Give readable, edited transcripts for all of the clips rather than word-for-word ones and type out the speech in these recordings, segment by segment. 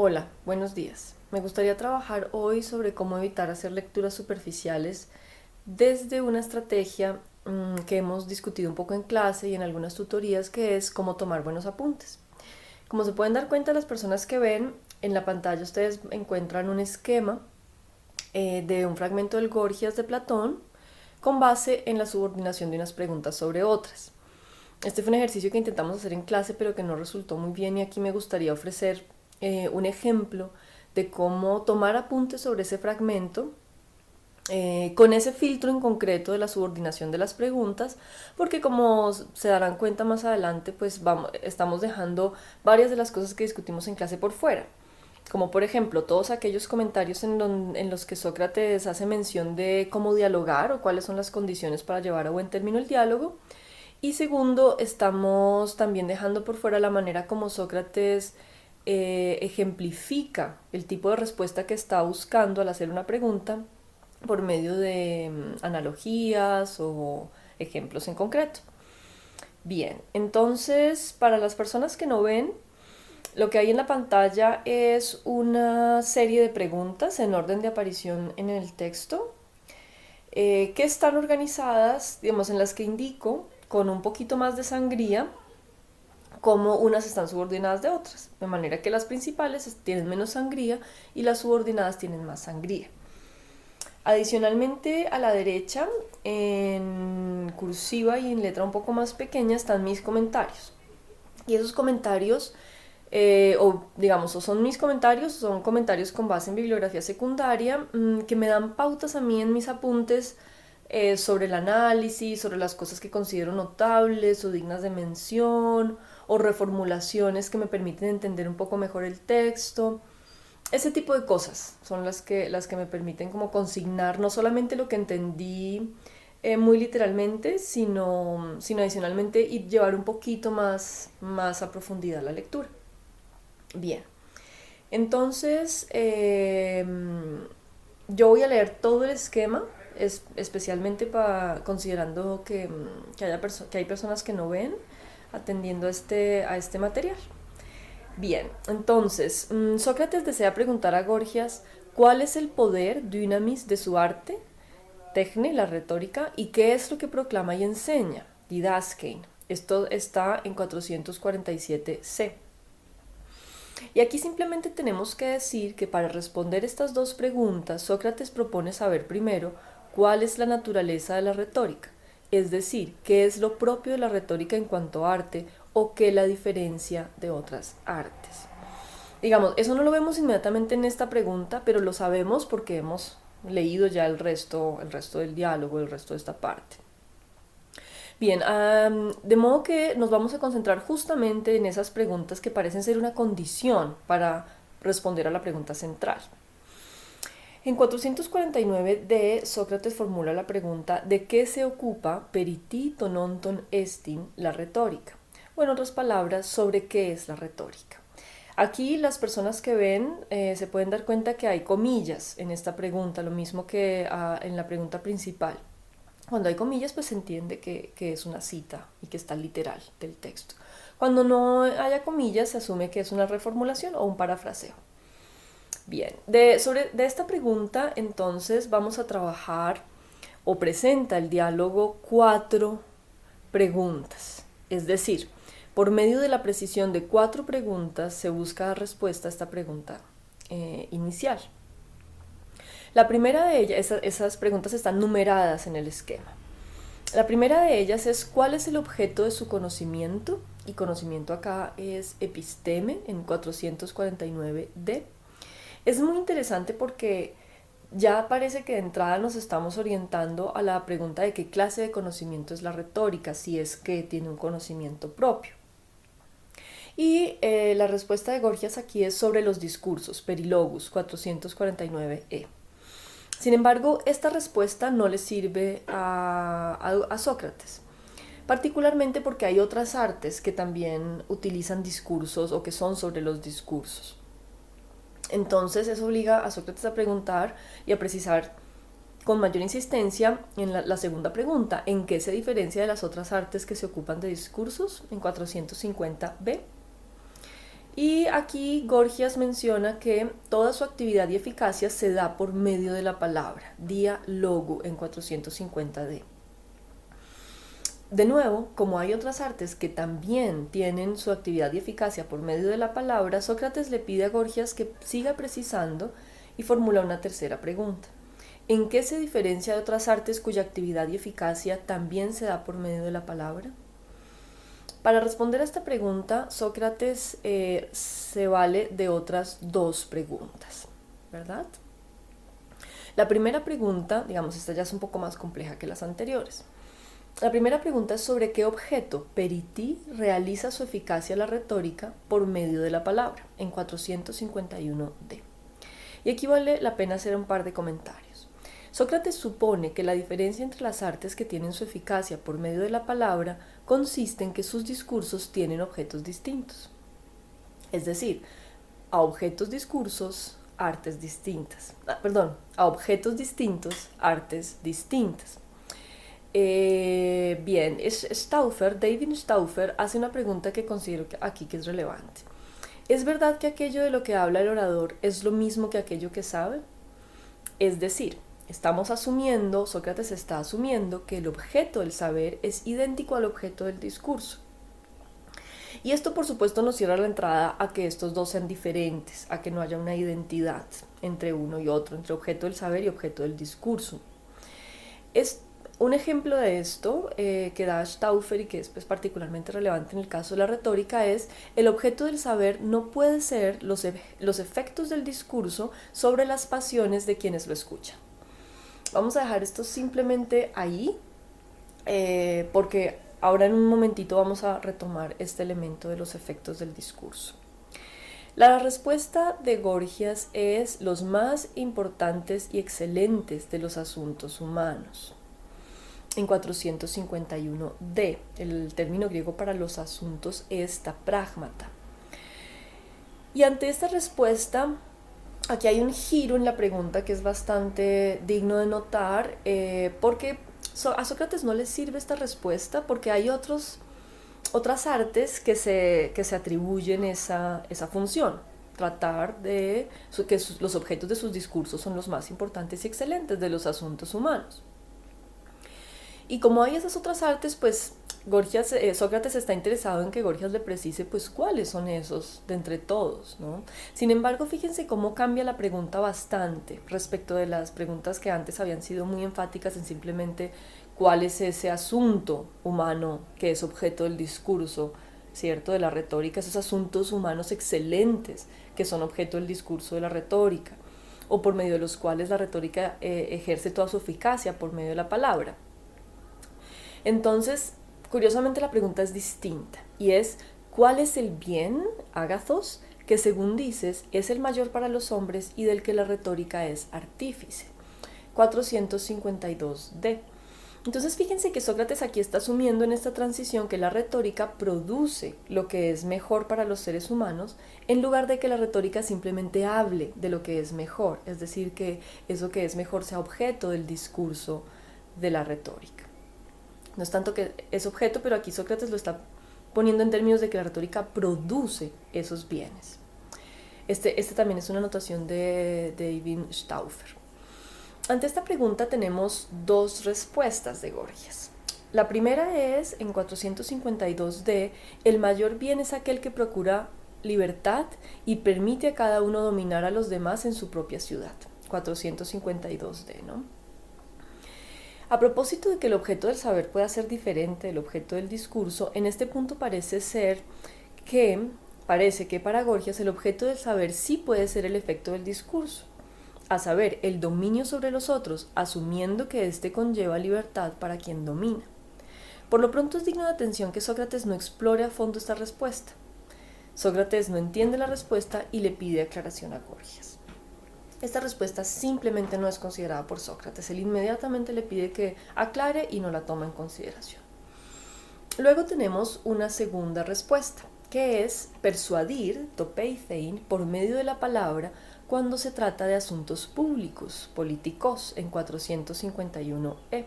Hola, buenos días. Me gustaría trabajar hoy sobre cómo evitar hacer lecturas superficiales desde una estrategia que hemos discutido un poco en clase y en algunas tutorías, que es cómo tomar buenos apuntes. Como se pueden dar cuenta las personas que ven, en la pantalla ustedes encuentran un esquema de un fragmento del Gorgias de Platón con base en la subordinación de unas preguntas sobre otras. Este fue un ejercicio que intentamos hacer en clase pero que no resultó muy bien, y aquí me gustaría ofrecer un ejemplo de cómo tomar apuntes sobre ese fragmento con ese filtro en concreto de la subordinación de las preguntas, porque como se darán cuenta más adelante, pues estamos dejando varias de las cosas que discutimos en clase por fuera, como por ejemplo todos aquellos comentarios en los que Sócrates hace mención de cómo dialogar o cuáles son las condiciones para llevar a buen término el diálogo. Y segundo, estamos también dejando por fuera la manera como Sócrates ejemplifica el tipo de respuesta que está buscando al hacer una pregunta por medio de analogías o ejemplos en concreto. Bien, entonces para las personas que no ven, lo que hay en la pantalla es una serie de preguntas en orden de aparición en el texto, que están organizadas, digamos, en las que indico con un poquito más de sangría cómo unas están subordinadas de otras, de manera que las principales tienen menos sangría y las subordinadas tienen más sangría. Adicionalmente, a la derecha, en cursiva y en letra un poco más pequeña, están mis comentarios. Y esos comentarios, o digamos, o son mis comentarios, o son comentarios con base en bibliografía secundaria, que me dan pautas a mí en mis apuntes sobre el análisis, sobre las cosas que considero notables o dignas de mención, o reformulaciones que me permiten entender un poco mejor el texto. Ese tipo de cosas son las que me permiten como consignar no solamente lo que entendí muy literalmente, sino adicionalmente y llevar un poquito más a profundidad la lectura. Bien, entonces yo voy a leer todo el esquema, especialmente considerando que hay personas que no ven, atendiendo a este material. Bien, entonces, Sócrates desea preguntar a Gorgias cuál es el poder dynamis de su arte, tecne, la retórica, y qué es lo que proclama y enseña, didaskein. Esto está en 447c. Y aquí simplemente tenemos que decir que para responder estas dos preguntas, Sócrates propone saber primero cuál es la naturaleza de la retórica, es decir, qué es lo propio de la retórica en cuanto a arte o qué la diferencia de otras artes. Digamos, eso no lo vemos inmediatamente en esta pregunta, pero lo sabemos porque hemos leído ya el resto del diálogo, el resto de esta parte. Bien, de modo que nos vamos a concentrar justamente en esas preguntas que parecen ser una condición para responder a la pregunta central. En 449d, Sócrates formula la pregunta ¿de qué se ocupa periti tononton estin la retórica? O en otras palabras, ¿sobre qué es la retórica? Aquí las personas que ven se pueden dar cuenta que hay comillas en esta pregunta, lo mismo que en la pregunta principal. Cuando hay comillas, pues se entiende que es una cita y que está literal del texto. Cuando no haya comillas, se asume que es una reformulación o un parafraseo. Bien, de esta pregunta entonces vamos a trabajar o presenta el diálogo 4 preguntas. Es decir, por medio de la precisión de 4 preguntas se busca dar respuesta a esta pregunta inicial. La primera de ellas, esas preguntas están numeradas en el esquema. La primera de ellas es ¿cuál es el objeto de su conocimiento? Y conocimiento acá es episteme en 449d. Es muy interesante porque ya parece que de entrada nos estamos orientando a la pregunta de qué clase de conocimiento es la retórica, si es que tiene un conocimiento propio. Y la respuesta de Gorgias aquí es sobre los discursos, Perilogus 449e. Sin embargo, esta respuesta no le sirve a Sócrates, particularmente porque hay otras artes que también utilizan discursos o que son sobre los discursos. Entonces eso obliga a Sócrates a preguntar y a precisar con mayor insistencia en la segunda pregunta, ¿en qué se diferencia de las otras artes que se ocupan de discursos? En 450b. Y aquí Gorgias menciona que toda su actividad y eficacia se da por medio de la palabra, diálogo en 450D. De nuevo, como hay otras artes que también tienen su actividad y eficacia por medio de la palabra, Sócrates le pide a Gorgias que siga precisando y formula una tercera pregunta. ¿En qué se diferencia de otras artes cuya actividad y eficacia también se da por medio de la palabra? Para responder a esta pregunta, Sócrates se vale de otras dos preguntas, ¿verdad? La primera pregunta, digamos, esta ya es un poco más compleja que las anteriores. La primera pregunta es sobre qué objeto Periti realiza su eficacia la retórica por medio de la palabra, en 451D. Y aquí vale la pena hacer un par de comentarios. Sócrates supone que la diferencia entre las artes que tienen su eficacia por medio de la palabra consiste en que sus discursos tienen objetos distintos. Es decir, a objetos discursos, artes distintas. A objetos distintos, artes distintas. Bien, David Stauffer hace una pregunta que considero aquí que es relevante. ¿Es verdad que aquello de lo que habla el orador es lo mismo que aquello que sabe? Es decir, Sócrates está asumiendo que el objeto del saber es idéntico al objeto del discurso. Y esto por supuesto nos cierra la entrada a que estos dos sean diferentes, a que no haya una identidad entre uno y otro, entre objeto del saber y objeto del discurso. Un ejemplo de esto que da Stauffer y que es particularmente relevante en el caso de la retórica es el objeto del saber no puede ser los efectos del discurso sobre las pasiones de quienes lo escuchan. Vamos a dejar esto simplemente ahí porque ahora en un momentito vamos a retomar este elemento de los efectos del discurso. La respuesta de Gorgias es los más importantes y excelentes de los asuntos humanos. En 451D, el término griego para los asuntos es ta pragmata. Y ante esta respuesta, aquí hay un giro en la pregunta que es bastante digno de notar, porque a Sócrates no le sirve esta respuesta porque hay otras artes que se atribuyen esa función. Tratar de que los objetos de sus discursos son los más importantes y excelentes de los asuntos humanos. Y como hay esas otras artes, pues Sócrates está interesado en que Gorgias le precise pues cuáles son esos de entre todos, ¿no? Sin embargo, fíjense cómo cambia la pregunta bastante respecto de las preguntas que antes habían sido muy enfáticas en simplemente cuál es ese asunto humano que es objeto del discurso, ¿cierto? De la retórica, esos asuntos humanos excelentes que son objeto del discurso de la retórica, o por medio de los cuales la retórica ejerce toda su eficacia por medio de la palabra. Entonces, curiosamente la pregunta es distinta y es ¿cuál es el bien, ágathos, que según dices es el mayor para los hombres y del que la retórica es artífice? 452D. Entonces fíjense que Sócrates aquí está asumiendo en esta transición que la retórica produce lo que es mejor para los seres humanos en lugar de que la retórica simplemente hable de lo que es mejor, es decir, que eso que es mejor sea objeto del discurso de la retórica. No es tanto que es objeto, pero aquí Sócrates lo está poniendo en términos de que la retórica produce esos bienes. Este también es una anotación de David Stauffer. Ante esta pregunta tenemos dos respuestas de Gorgias. La primera es, en 452D, el mayor bien es aquel que procura libertad y permite a cada uno dominar a los demás en su propia ciudad. 452D, ¿no? A propósito de que el objeto del saber pueda ser diferente del objeto del discurso, en este punto parece que para Gorgias el objeto del saber sí puede ser el efecto del discurso, a saber, el dominio sobre los otros, asumiendo que éste conlleva libertad para quien domina. Por lo pronto es digno de atención que Sócrates no explore a fondo esta respuesta. Sócrates no entiende la respuesta y le pide aclaración a Gorgias. Esta respuesta simplemente no es considerada por Sócrates. Él inmediatamente le pide que aclare y no la toma en consideración. Luego tenemos una segunda respuesta, que es persuadir, topeithein, por medio de la palabra cuando se trata de asuntos públicos, políticos, en 451E.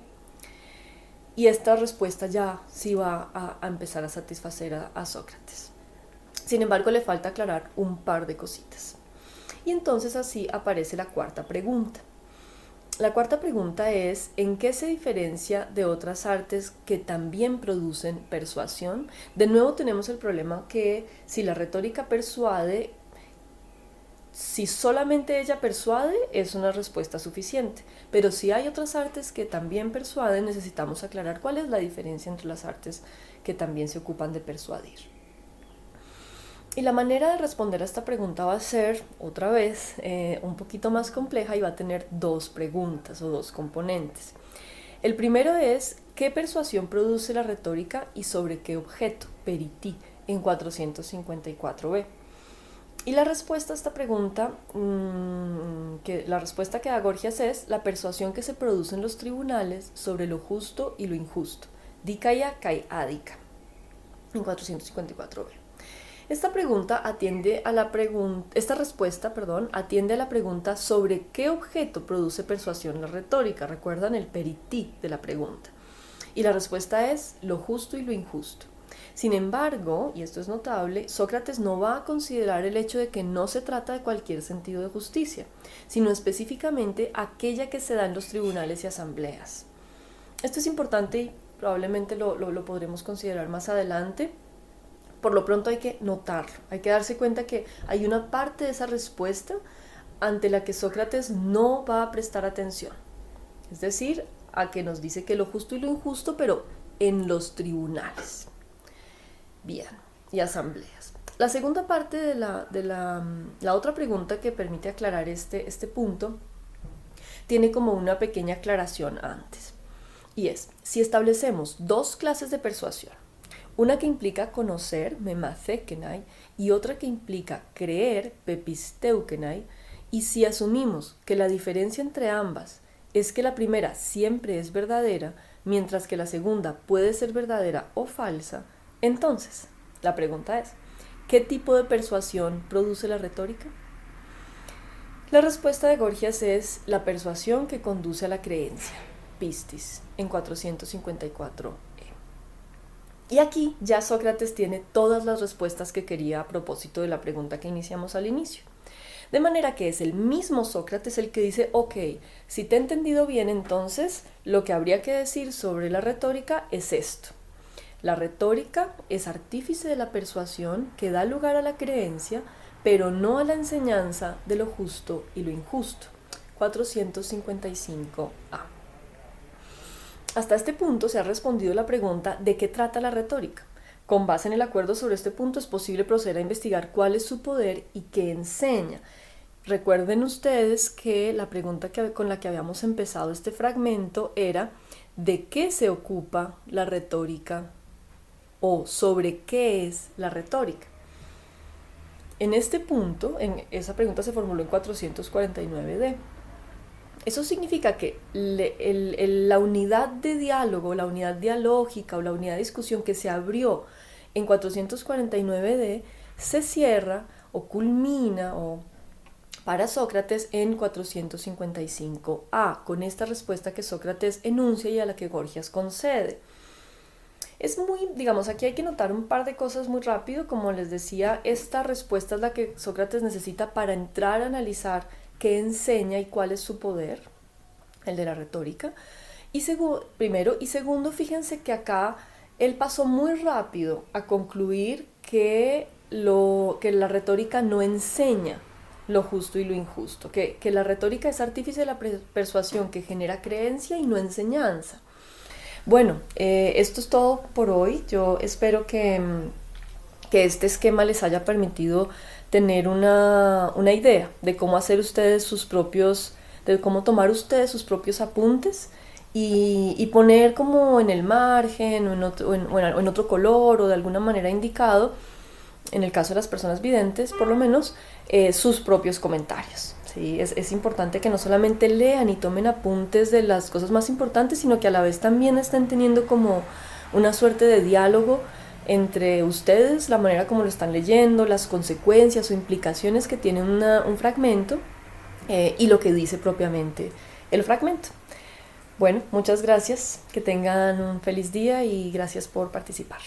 Y esta respuesta ya sí va a empezar a satisfacer a Sócrates. Sin embargo, le falta aclarar un par de cositas. Y entonces así aparece la cuarta pregunta. La cuarta pregunta es: ¿en qué se diferencia de otras artes que también producen persuasión? De nuevo tenemos el problema que si la retórica persuade, si solamente ella persuade, es una respuesta suficiente. Pero si hay otras artes que también persuaden, necesitamos aclarar cuál es la diferencia entre las artes que también se ocupan de persuadir. Y la manera de responder a esta pregunta va a ser, otra vez, un poquito más compleja y va a tener dos preguntas o dos componentes. El primero es: ¿qué persuasión produce la retórica y sobre qué objeto? Periti, en 454b. Y la respuesta a esta pregunta, la respuesta que da Gorgias es: la persuasión que se produce en los tribunales sobre lo justo y lo injusto. Dikaya kai adika, en 454b. Esta respuesta atiende a la pregunta sobre qué objeto produce persuasión la retórica. Recuerdan el periti de la pregunta. Y la respuesta es lo justo y lo injusto. Sin embargo, y esto es notable, Sócrates no va a considerar el hecho de que no se trata de cualquier sentido de justicia, sino específicamente aquella que se da en los tribunales y asambleas. Esto es importante y probablemente lo podremos considerar más adelante. Por lo pronto hay que notarlo, hay que darse cuenta que hay una parte de esa respuesta ante la que Sócrates no va a prestar atención. Es decir, a que nos dice que lo justo y lo injusto, pero en los tribunales. Bien, y asambleas. La segunda parte de la otra pregunta que permite aclarar este punto tiene como una pequeña aclaración antes. Y es: si establecemos dos clases de persuasión, una que implica conocer, memathekenai, y otra que implica creer, pepisteukenai, y si asumimos que la diferencia entre ambas es que la primera siempre es verdadera, mientras que la segunda puede ser verdadera o falsa, entonces la pregunta es: ¿qué tipo de persuasión produce la retórica? La respuesta de Gorgias es la persuasión que conduce a la creencia, pistis, en 454. Y aquí ya Sócrates tiene todas las respuestas que quería a propósito de la pregunta que iniciamos al inicio. De manera que es el mismo Sócrates el que dice: ok, si te he entendido bien, entonces lo que habría que decir sobre la retórica es esto. La retórica es artífice de la persuasión que da lugar a la creencia, pero no a la enseñanza de lo justo y lo injusto. 455a. Hasta este punto se ha respondido la pregunta ¿de qué trata la retórica? Con base en el acuerdo sobre este punto es posible proceder a investigar cuál es su poder y qué enseña. Recuerden ustedes que la pregunta con la que habíamos empezado este fragmento era ¿de qué se ocupa la retórica? O ¿sobre qué es la retórica? En este punto, esa pregunta se formuló en 449d. Eso significa que la unidad de diálogo, la unidad dialógica o la unidad de discusión que se abrió en 449d se cierra o culmina para Sócrates en 455a, con esta respuesta que Sócrates enuncia y a la que Gorgias concede. Es muy, aquí hay que notar un par de cosas muy rápido. Como les decía, esta respuesta es la que Sócrates necesita para entrar a analizar qué enseña y cuál es su poder, el de la retórica. Primero, y segundo, fíjense que acá él pasó muy rápido a concluir que la retórica no enseña lo justo y lo injusto, que la retórica es artífice de la persuasión que genera creencia y no enseñanza. Bueno, esto es todo por hoy. Yo espero que este esquema les haya permitido tener una idea de cómo hacer ustedes de cómo tomar ustedes sus propios apuntes y poner como en el margen o en otro color o de alguna manera indicado, en el caso de las personas videntes por lo menos, sus propios comentarios. ¿Sí? Es importante que no solamente lean y tomen apuntes de las cosas más importantes, sino que a la vez también estén teniendo como una suerte de diálogo entre ustedes, la manera como lo están leyendo, las consecuencias o implicaciones que tiene un fragmento y lo que dice propiamente el fragmento. Bueno, muchas gracias, que tengan un feliz día y gracias por participar.